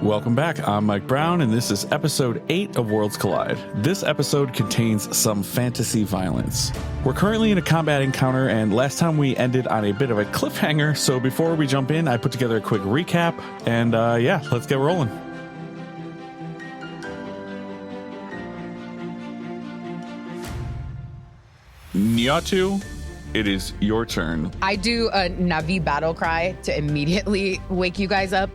Welcome back. I'm Mike Brown, and this is episode 8 of Worlds Collide. This episode contains some fantasy violence. We're currently in a combat encounter, and last time we ended on a bit of a cliffhanger, so before we jump in, I put together a quick recap, and let's get rolling. Nyatu, it is your turn. I do a Navi battle cry to immediately wake you guys up.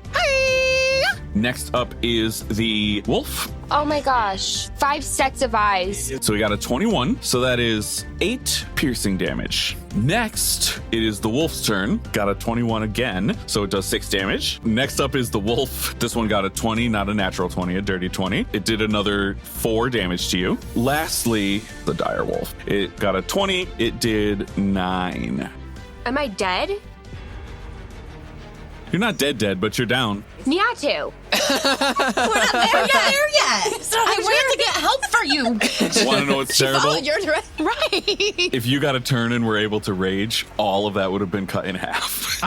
Next up is the wolf. Oh my gosh. 5 sets of eyes. So we got a 21. So that is 8 piercing damage. Next, it is the wolf's turn. Got a 21 again. So it does 6 damage. Next up is the wolf. This one got a 20, not a natural 20, a dirty 20. It did another 4 damage to you. Lastly, the dire wolf. It got a 20. It did 9. Am I dead? You're not dead, but you're down. Nyatu. We're not there yet. So I wanted to get help for you. Want to know what's terrible? Followed your direction. Right. If you got a turn and were able to rage, all of that would have been cut in half.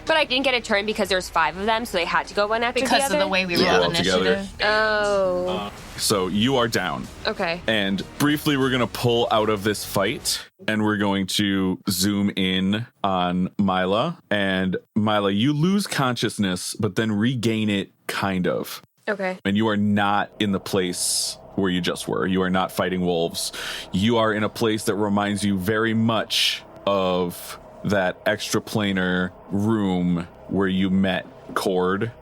But I didn't get a turn because there's 5 of them, so they had to go one after the other? Because of the way we rolled initiative. Oh. So you are down. Okay. And briefly, we're going to pull out of this fight, and we're going to zoom in on Milla. And Milla, you lose consciousness, but then regain it, kind of. Okay. And you are not in the place where you just were. You are not fighting wolves. You are in a place that reminds you very much of that extraplanar room where you met Cord.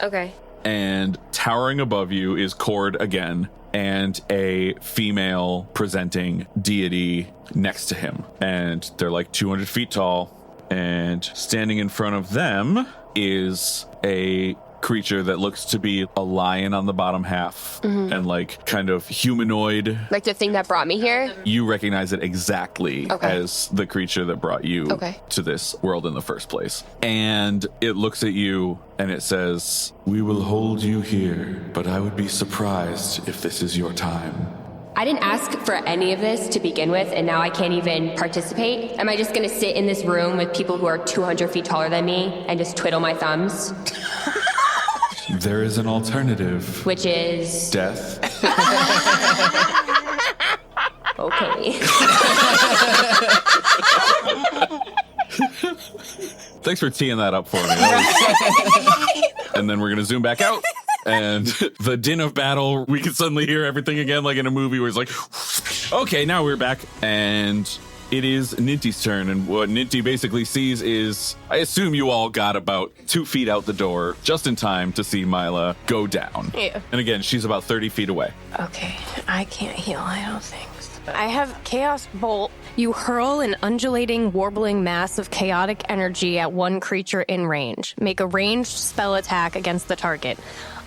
Okay. And towering above you is Cord again, and a female presenting deity next to him. And they're like 200 feet tall. And standing in front of them is a creature that looks to be a lion on the bottom half and like kind of humanoid. Like the thing that brought me here? You recognize it exactly as the creature that brought you to this world in the first place. And it looks at you and it says, "We will hold you here, but I would be surprised if this is your time." I didn't ask for any of this to begin with, and now I can't even participate. Am I just going to sit in this room with people who are 200 feet taller than me and just twiddle my thumbs? There is an alternative. Which is? Death. Okay. Thanks for teeing that up for me. And then we're going to zoom back out. And the din of battle, we can suddenly hear everything again, like in a movie where it's like, okay, now we're back. And it is Ninty's turn. And what Ninty basically sees is, I assume you all got about 2 feet out the door just in time to see Milla go down. Yeah. And again, she's about 30 feet away. Okay, I can't heal, I don't think. I have Chaos Bolt. You hurl an undulating, warbling mass of chaotic energy at one creature in range. Make a ranged spell attack against the target.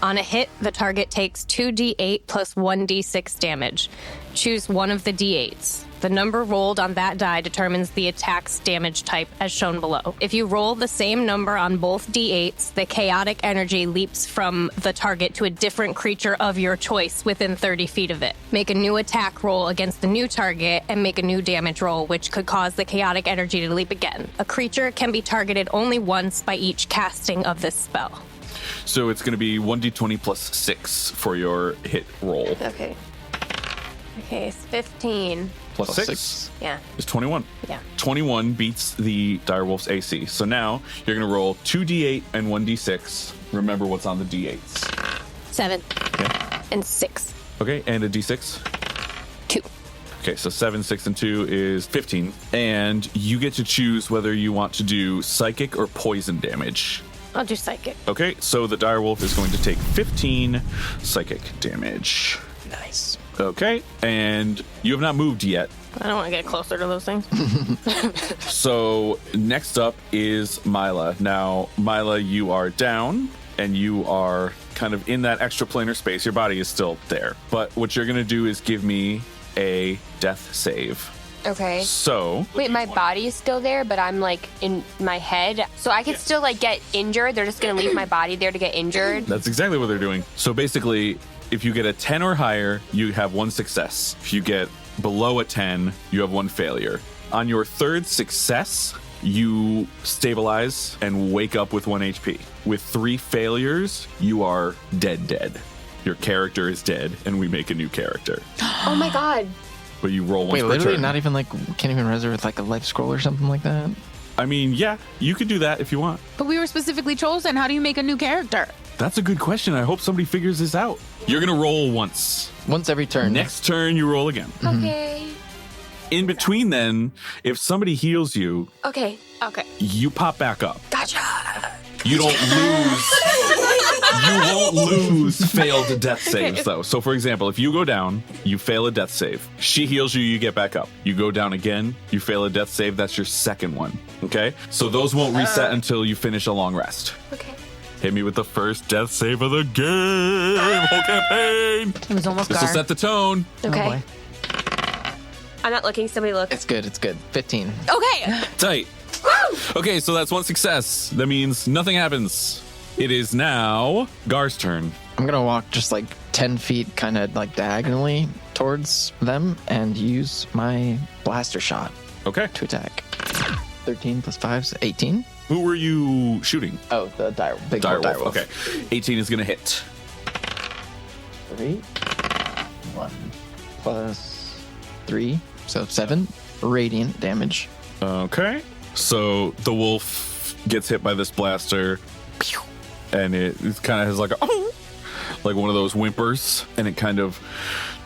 On a hit, the target takes 2d8 plus 1d6 damage. Choose one of the d8s. The number rolled on that die determines the attack's damage type, as shown below. If you roll the same number on both d8s, the chaotic energy leaps from the target to a different creature of your choice within 30 feet of it. Make a new attack roll against the new target and make a new damage roll, which could cause the chaotic energy to leap again. A creature can be targeted only once by each casting of this spell. So it's going to be 1d20 plus 6 for your hit roll. Okay, it's 15. Plus 6? Yeah. Is 21. Yeah. 21 beats the direwolf's AC. So now you're going to roll 2d8 and 1d6. Remember what's on the d8s. 7. Okay. And 6. Okay, and a d6. 2. Okay, so 7, 6, and 2 is 15. And you get to choose whether you want to do psychic or poison damage. I'll do psychic. Okay, so the direwolf is going to take 15 psychic damage. Nice. Okay, and you have not moved yet. I don't want to get closer to those things. So next up is Milla. Now, Milla, you are down, and you are kind of in that extraplanar space. Your body is still there. But what you're going to do is give me a death save. Okay. So... Wait, my body is still there, but I'm, like, in my head. So I could still, like, get injured? They're just going to leave my body there to get injured? That's exactly what they're doing. So basically, if you get a 10 or higher, you have 1 success. If you get below a 10, you have 1 failure. On your 3rd success, You stabilize and wake up with 1 HP. With 3 failures, you are dead. Your character is dead, and we make a new character. Oh my god. But you roll once Wait, per literally turn. not even like, can't even resurrect like a life scroll or something like that? I mean, yeah, you could do that if you want. But we were specifically chosen. How do you make a new character? That's a good question. I hope somebody figures this out. You're going to roll once. Once every turn. Next turn, you roll again. Okay. In between then, if somebody heals you, Okay. you pop back up. Gotcha. You don't lose. You won't lose failed death saves, though. So, for example, if you go down, you fail a death save. She heals you, you get back up. You go down again, you fail a death save. That's your second one. Okay? So those won't reset until you finish a long rest. Okay. Hit me with the first death save of the game. Whole campaign. It was almost This will set the tone. Okay. boy. I'm not looking. Somebody look. It's good. 15. Okay. Tight. Okay, so that's 1 success. That means nothing happens. It is now Gar's turn. I'm going to walk just like 10 feet kind of like diagonally towards them and use my blaster shot Okay. to attack. 13 plus 5 is 18. Who were you shooting? Oh, the big Direwolf. Okay. 18 is going to hit. 3. 1 plus 3. So 7 radiant damage. Okay. So the wolf gets hit by this blaster, and it kind of has like like one of those whimpers, and it kind of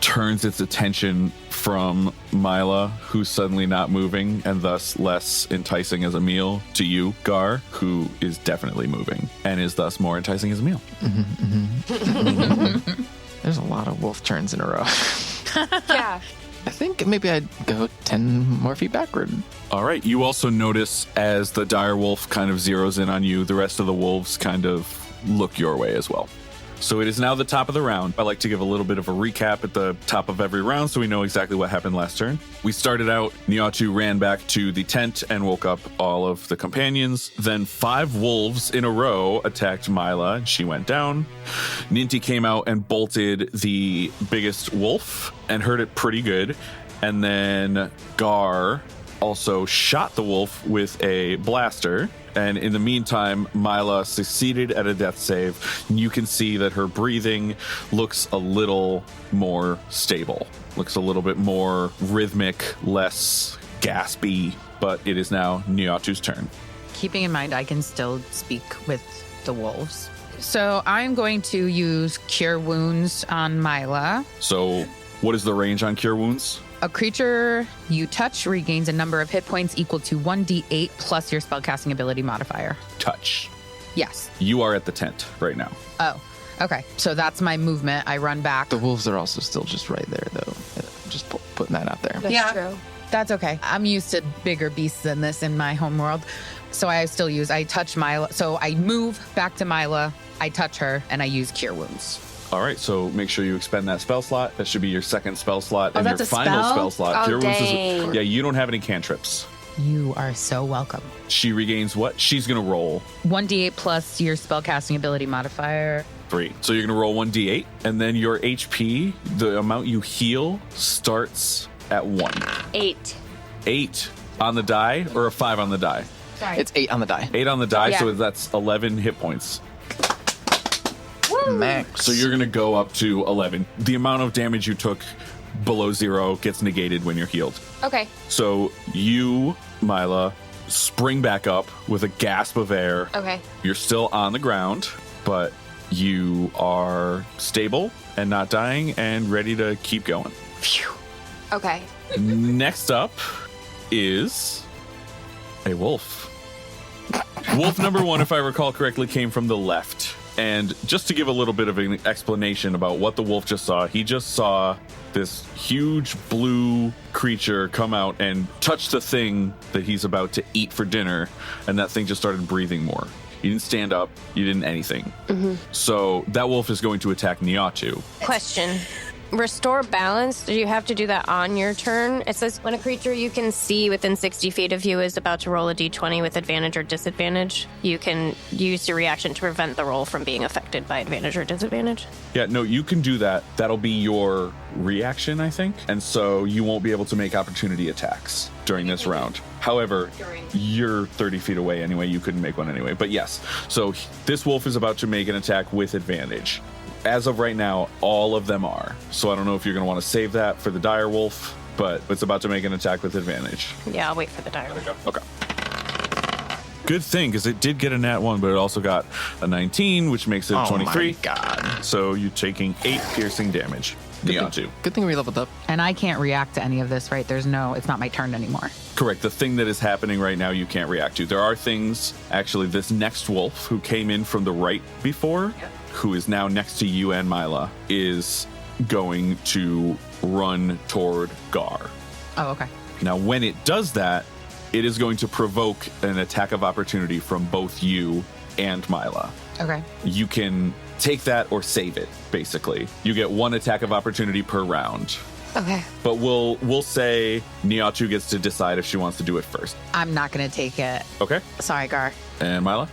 turns its attention from Milla, who's suddenly not moving and thus less enticing as a meal, to you, Gar, who is definitely moving and is thus more enticing as a meal. There's a lot of wolf turns in a row. Yeah. I think maybe I'd go 10 more feet backward. All right. You also notice as the dire wolf kind of zeroes in on you, the rest of the wolves kind of look your way as well. So it is now the top of the round. I like to give a little bit of a recap at the top of every round so we know exactly what happened last turn. We started out, Niatu ran back to the tent and woke up all of the companions. Then 5 wolves in a row attacked Milla, and she went down. Ninty came out and bolted the biggest wolf and hurt it pretty good. And then Gar also shot the wolf with a blaster. And in the meantime, Milla succeeded at a death save. You can see that her breathing looks a little more stable, looks a little bit more rhythmic, less gaspy. But it is now Niatu's turn. Keeping in mind, I can still speak with the wolves. So I'm going to use Cure Wounds on Milla. So what is the range on Cure Wounds? A creature you touch regains a number of hit points equal to 1d8 plus your spellcasting ability modifier. Touch. Yes. You are at the tent right now. Oh, okay. So that's my movement. I run back. The wolves are also still just right there, though. Just putting that out there. That's true. That's okay. I'm used to bigger beasts than this in my home world. So I touch Milla. So I move back to Milla, I touch her, and I use Cure Wounds. All right, so make sure you expend that spell slot. That should be your second spell slot. Oh, and that's your a final spell? slot. Oh, Cure Wounds dang. yeah, you don't have any cantrips. You are so welcome. She regains what? She's going to roll 1d8 plus your spellcasting ability modifier. 3. So you're going to roll 1d8, and then your HP, the amount you heal, starts at 1. 8. 8 on the die, or a 5 on the die? Sorry. It's 8 on the die. 8 on the die, Yeah. so that's 11 hit points. Max. So you're going to go up to 11. The amount of damage you took below 0 gets negated when you're healed. Okay. So you, Milla, spring back up with a gasp of air. Okay. You're still on the ground, but you are stable and not dying and ready to keep going. Phew. Okay. Next up is a wolf. Wolf number 1, if I recall correctly, came from the left. And just to give a little bit of an explanation about what the wolf just saw, he just saw this huge blue creature come out and touch the thing that he's about to eat for dinner, and that thing just started breathing more. You didn't stand up, you didn't anything. So that wolf is going to attack Niatu. Question. restore balance, do you have to do that on your turn? It says when a creature you can see within 60 feet of you is about to roll a d20 with advantage or disadvantage, you can use your reaction to prevent the roll from being affected by advantage or disadvantage. Yeah, no, you can do that. That'll be your reaction, I think. And so you won't be able to make opportunity attacks during this round. However, you're 30 feet away anyway. You couldn't make one anyway. But yes, so this wolf is about to make an attack with advantage. As of right now, all of them are. So I don't know if you're going to want to save that for the dire wolf, but it's about to make an attack with advantage. Yeah, I'll wait for the dire. Okay. Good thing, because it did get a nat 1, but it also got a 19, which makes it 23. Oh my god. So you're taking 8 piercing damage. Niatu. Good thing we leveled up. And I can't react to any of this, right? It's not my turn anymore. Correct. The thing that is happening right now, you can't react to. There are things, actually, this next wolf who came in from the right before, who is now next to you and Milla, is going to run toward Gar. Oh, okay. Now, when it does that, it is going to provoke an attack of opportunity from both you and Milla. Okay. You can take that or save it, basically. You get 1 attack of opportunity per round. Okay. But we'll say Niatu gets to decide if she wants to do it first. I'm not going to take it. Okay. Sorry, Gar. And Milla?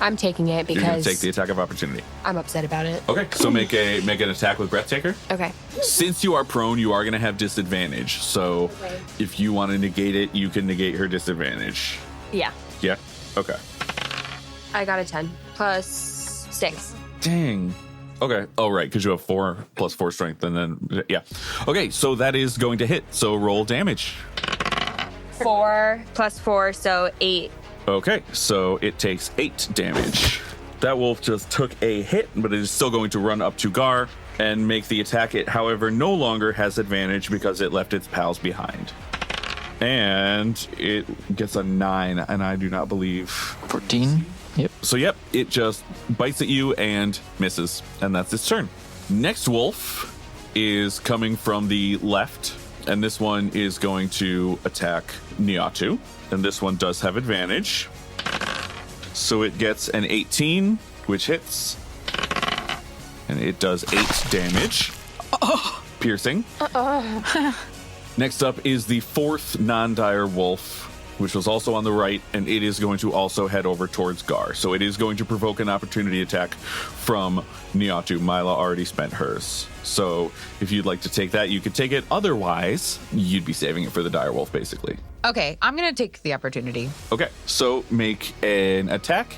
I'm taking it You're going because to take the attack of opportunity. I'm upset about it. Okay, so make an attack with Breathtaker. Okay. Since you are prone, you are going to have disadvantage. So if you want to negate it, you can negate her disadvantage. Yeah. Yeah? Okay. I got a 10 plus 6. Dang. Okay. Oh, right, because you have 4 plus 4 strength, and then, yeah. Okay, so that is going to hit. So roll damage. 4 plus 4, so 8. Okay, so it takes 8 damage. That wolf just took a hit, but it is still going to run up to Gar and make the attack. It, however, no longer has advantage because it left its pals behind. And it gets a 9, and I do not believe... 14. Yep. So, yep, it just bites at you and misses, and that's its turn. Next wolf is coming from the left, and this one is going to attack Niatu, and this one does have advantage. So it gets an 18, which hits, and it does 8 damage. Piercing. Next up is the 4th non-dire wolf, which was also on the right, and it is going to also head over towards Gar. So it is going to provoke an opportunity attack from Niatu. Milla already spent hers. So if you'd like to take that, you could take it. Otherwise, you'd be saving it for the dire wolf, basically. Okay, I'm going to take the opportunity. Okay, so make an attack.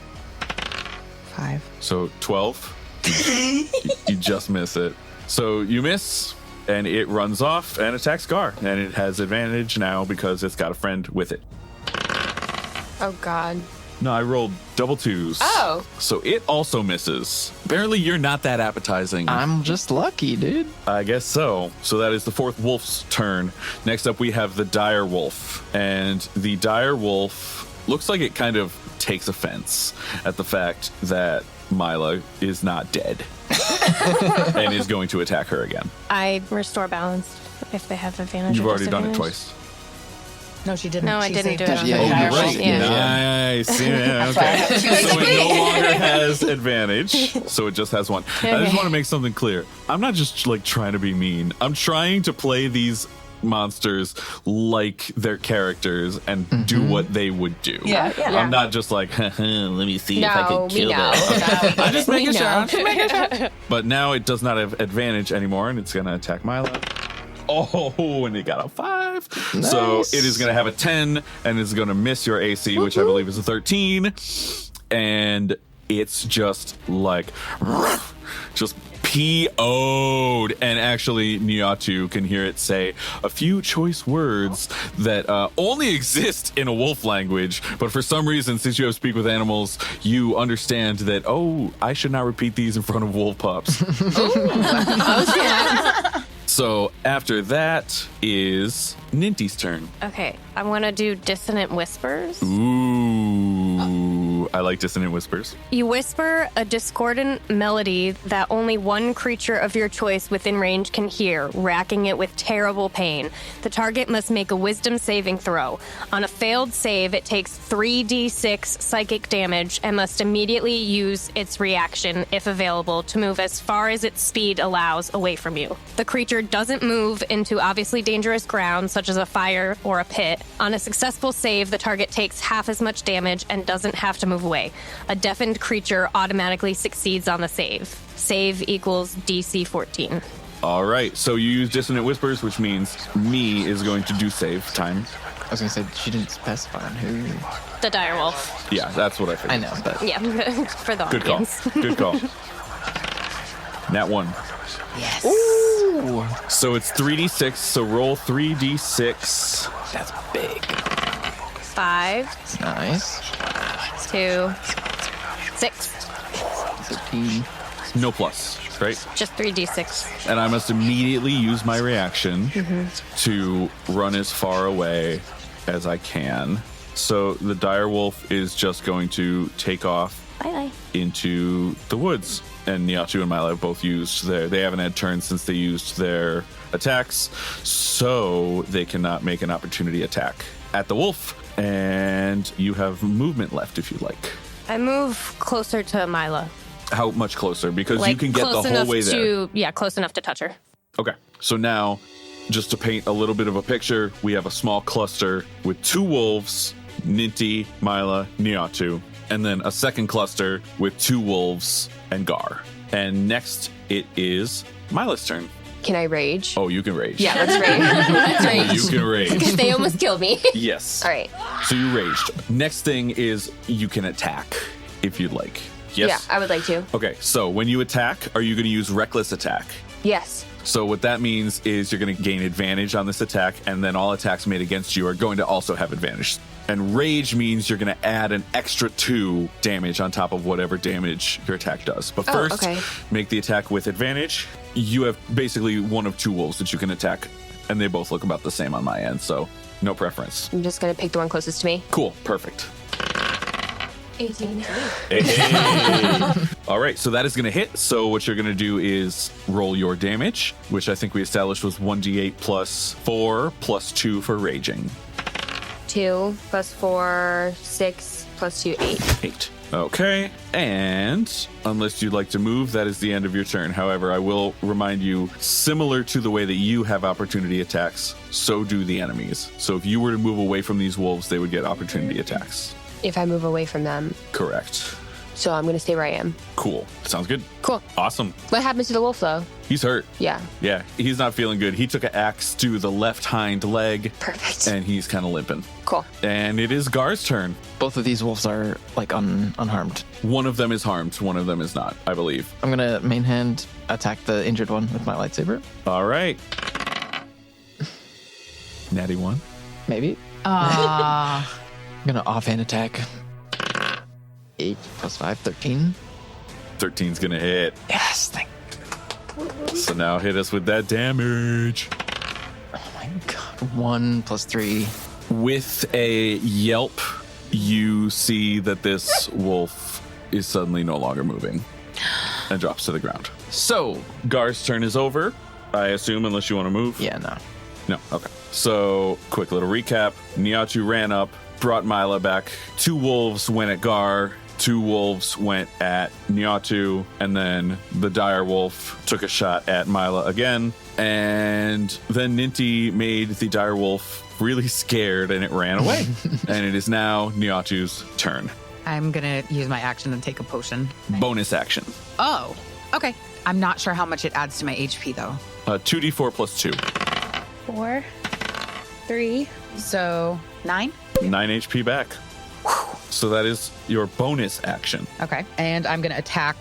5. So 12. You just miss it. So you miss, and it runs off and attacks Gar. And it has advantage now because it's got a friend with it. Oh, God. No, I rolled double 2s. Oh. So it also misses. Apparently, you're not that appetizing. I'm just lucky, dude. I guess so. So that is the 4th wolf's turn. Next up, we have the dire wolf. And the dire wolf looks like it kind of takes offense at the fact that Milla is not dead and is going to attack her again. I restore balance if they have advantage. You've or already done it disadvantage. twice. No, she didn't. No, I She didn't saved do it it. on Yeah, the you're dire right. wolf. Yeah. Nice. Yeah, okay. So it no longer has advantage. So it just has 1. I just want to make something clear. I'm not just like trying to be mean. I'm trying to play these monsters like their characters and do what they would do. Yeah. I'm not just like, let me see if I No, can we kill know. them. I'm just making We sure. know. I'm just making sure. But now it does not have advantage anymore, and it's going to attack Milla. Oh, and it got a 5. So Nice. it is going to have a 10, and it's going to miss your AC, which I believe is a 13. And it's just like, just PO'd. And actually, Niatu can hear it say a few choice words that only exist in a wolf language. But for some reason, since you have Speak with Animals, you understand that, oh, I should not repeat these in front of wolf pups. So after that is Ninty's turn. Okay, I'm gonna do dissonant whispers. Ooh. I like dissonant whispers. You whisper a discordant melody that only one creature of your choice within range can hear, racking it with terrible pain. The target must make a wisdom saving throw. On a failed save, it takes 3d6 psychic damage and must immediately use its reaction, if available, to move as far as its speed allows away from you. The creature doesn't move into obviously dangerous ground, such as a fire or a pit. On a successful save, the target takes half as much damage and doesn't have to move away. A deafened creature automatically succeeds on the save. Save equals DC 14. All right, so you use dissonant whispers, which means me is going to do save time. I was going to say, she didn't specify on who. The direwolf. Yeah, that's what I figured. I know, but. Yeah, for the Good call. audience. Good call. Nat 1. Yes. Ooh. So it's 3d6, so roll 3d6. That's big. 5, Nice. 2, 6. 13. No plus, right? Just 3d6. And I must immediately use my reaction to run as far away as I can. So the direwolf is just going to take off Bye-bye. into the woods. And Niatu and Milla both used they haven't had turns since they used their attacks, so they cannot make an opportunity attack at the wolf. And you have movement left if you'd like. I move closer to Milla. How much closer? Because Like, you can get the close whole enough way there. Yeah, close enough to touch her. Okay. So now, just to paint a little bit of a picture, we have a small cluster with 2 wolves, Ninty, Milla, Niatu, and then a second cluster with 2 wolves and Gar. And next, it is Milla's turn. Can I rage? Oh, you can rage. Yeah, let's rage. Let's rage. You can rage. They almost killed me. Yes. All right. So you raged. Next thing is you can attack if you'd like. Yes? Yeah, I would like to. Okay, so when you attack, are you going to use reckless attack? Yes. So what that means is you're going to gain advantage on this attack, and then all attacks made against you are going to also have advantage. And rage means you're going to add an extra 2 damage on top of whatever damage your attack does. But first, okay. make the attack with advantage. You have basically one of 2 wolves that you can attack, and they both look about the same on my end, so no preference. I'm just going to pick the one closest to me. Cool, perfect. 18. Hey. All right, so that is going to hit. So what you're going to do is roll your damage, which I think we established was 1d8 plus 4 plus 2 for raging. 2 plus 4, 6 plus 2, 8. 8. Okay, and unless you'd like to move, that is the end of your turn. However, I will remind you, similar to the way that you have opportunity attacks, so do the enemies. So if you were to move away from these wolves, they would get opportunity attacks. If I move away from them. Correct. So I'm going to stay where I am. Cool. Sounds good. Cool. Awesome. What happens to the wolf, though? He's hurt. Yeah. Yeah, he's not feeling good. He took an axe to the left hind leg. Perfect. And he's kind of limping. Cool. And it is Gar's turn. Both of these wolves are like unharmed. One of them is harmed. One of them is not, I believe. I'm gonna main hand attack the injured one with my lightsaber. All right. Natty 1. Maybe. I'm gonna offhand attack. 8 plus 5, 13. 13's gonna hit. Yes, thank. So now hit us with that damage. Oh my god. 1 plus 3. With a yelp, you see that this wolf is suddenly no longer moving and drops to the ground. So, Gar's turn is over, I assume, unless you want to move. Yeah, no. No, okay. So, quick little recap. Niatu ran up, brought Milla back. 2 wolves went at Gar. 2 wolves went at Niatu, and then the dire wolf took a shot at Milla again. And then Ninty made the dire wolf really scared, and it ran away. And it is now Niatu's turn. I'm going to use my action and take a potion. Bonus action. Oh, okay. I'm not sure how much it adds to my HP, though. 2d4 plus 2. 4, 3. So 9? 9 HP back. So that is your bonus action. Okay. And I'm going to attack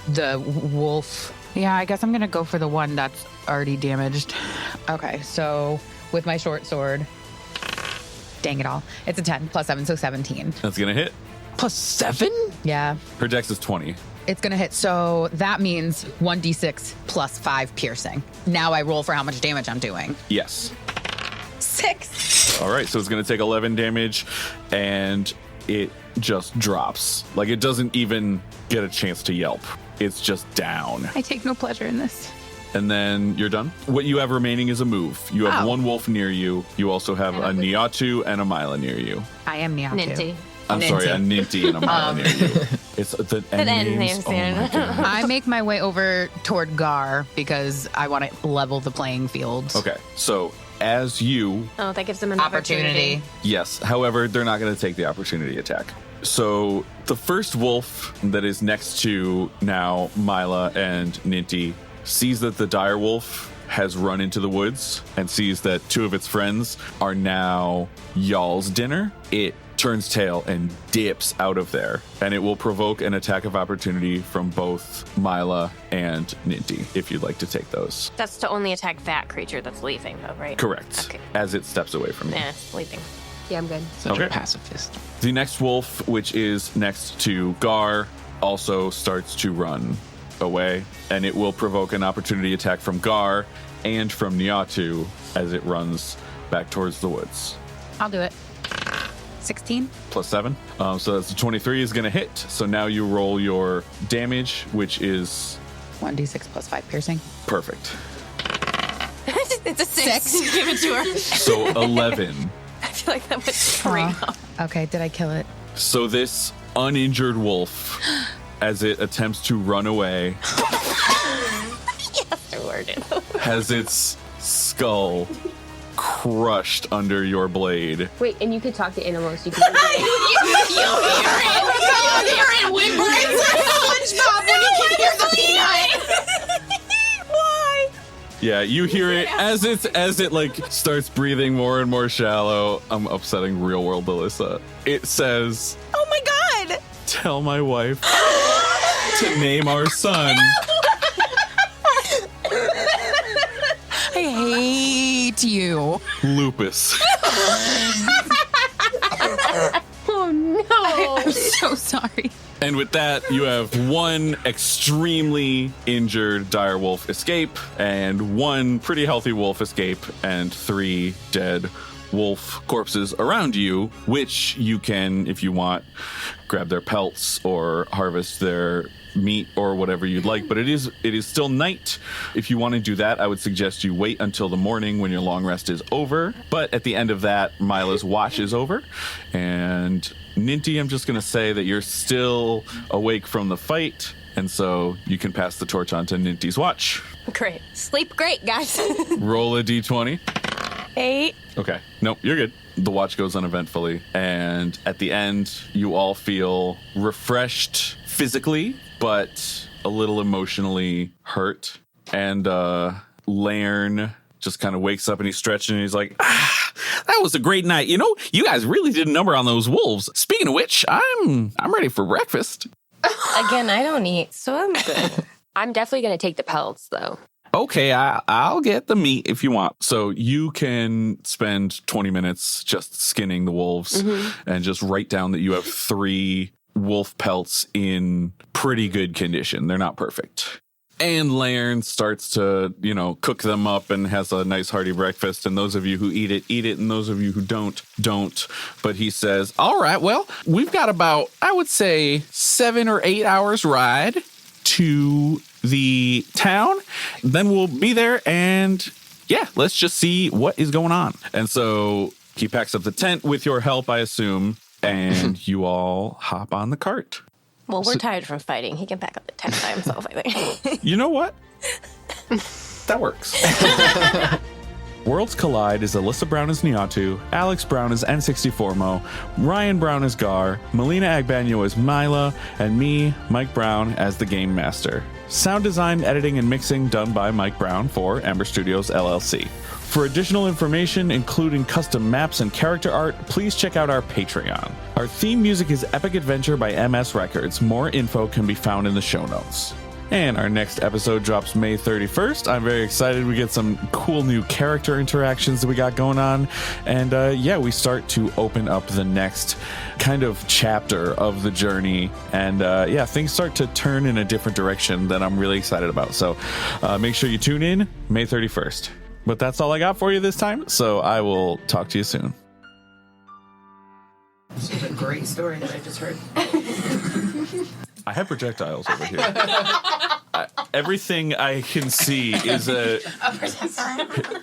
the wolf. Yeah, I guess I'm going to go for the one that's already damaged. Okay, so with my short sword. Dang it all. It's a 10 plus 7, so 17. That's going to hit. Plus 7? Yeah, Her dex is 20. it's going to hit. So that means 1d6 plus 5 piercing. Now I roll for how much damage I'm doing. Yes. 6. All right, so it's going to take 11 damage, and it just drops. Like, it doesn't even get a chance to yelp. It's just down. I take no pleasure in this. And then you're done. What you have remaining is a move. You have one wolf near you. You also have a Niatu and a Milla near you. I am Niatu. Ninty. I'm sorry, a Ninty and a Milla near you. It's the end names. Oh my God. I make my way over toward Gar because I want to level the playing field. Okay, so as you... Oh, that gives them an opportunity. Yes, however, they're not going to take the opportunity attack. So the first wolf that is next to now Milla and Ninty sees that the dire wolf has run into the woods and sees that two of its friends are now y'all's dinner. It turns tail and dips out of there, and it will provoke an attack of opportunity from both Milla and Ninty, if you'd like to take those. That's to only attack that creature that's leaving, though, right? Correct. Okay. As it steps away from you. Yeah, it's leaving. Yeah, I'm good. Such Okay. a pacifist. The next wolf, which is next to Gar, also starts to run away, and it will provoke an opportunity attack from Gar and from Niatu as it runs back towards the woods. I'll do it. 16. +7. So that's a 23 is going to hit. So now you roll your damage, which is 1d6 plus 5 piercing. perfect. It's a 6. Give it to her. So 11. I feel like that was straight up. Okay, did I kill it? So this uninjured wolf, as it attempts to run away, Yes, I worded. has its skull crushed under your blade. Wait, and you could talk to animals. You can Why? Yeah, you hear it as it like starts breathing more and more shallow. I'm upsetting real world Alyssa. It says, Oh my god! "Tell my wife to name our son." I hate you. Lupus. Oh no! I'm so sorry. And with that, you have one extremely injured dire wolf escape, and one pretty healthy wolf escape, and 3 dead wolf corpses around you, which you can, if you want, grab their pelts or harvest their meat or whatever you'd like. But it is still night. If you want to do that, I would suggest you wait until the morning when your long rest is over. But at the end of that, Mila's watch is over, and Ninty, I'm just going to say that you're still awake from the fight, and so you can pass the torch on to Ninty's watch. Great. Sleep great, guys. Roll a d20. 8. Okay. Nope, you're good. The watch goes uneventfully, and at the end, you all feel refreshed physically, but a little emotionally hurt. And Lairn just kind of wakes up and he's stretching and he's like, that was a great night. You know, you guys really did a number on those wolves. Speaking of which, I'm ready for breakfast. Again, I don't eat, so I'm good. I'm definitely going to take the pelts, though. Okay, I'll get the meat if you want. So you can spend 20 minutes just skinning the wolves and just write down that you have 3 wolf pelts in pretty good condition. They're not perfect. And Lairn starts to, cook them up and has a nice hearty breakfast. And those of you who eat it. And those of you who don't. But he says, all right, well, we've got about, I would say, 7 or 8 hours ride to the town. Then we'll be there and yeah, let's just see what is going on. And so he packs up the tent with your help, I assume, and you all hop on the cart. Well, we're tired from fighting. He can pack up the tent by himself, I think. You know what? That works. Worlds Collide is Alyssa Brown as Niatu, Alex Brown as N64mo, Ryan Brown as Gar, Melina Agbanyo as Milla, and me, Mike Brown, as the Game Master. Sound design, editing, and mixing done by Mike Brown for Ember Studios, LLC. For additional information, including custom maps and character art, please check out our Patreon. Our theme music is Epic Adventure by MS Records. More info can be found in the show notes. And our next episode drops May 31st. I'm very excited. We get some cool new character interactions that we got going on. And we start to open up the next kind of chapter of the journey. And things start to turn in a different direction that I'm really excited about. So make sure you tune in May 31st. But that's all I got for you this time. So I will talk to you soon. This is a great story that I just heard. I have projectiles over here. Everything I can see is a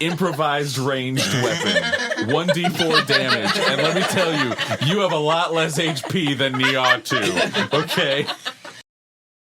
improvised ranged weapon. 1d4 damage. And let me tell you, you have a lot less HP than me ought to. Okay?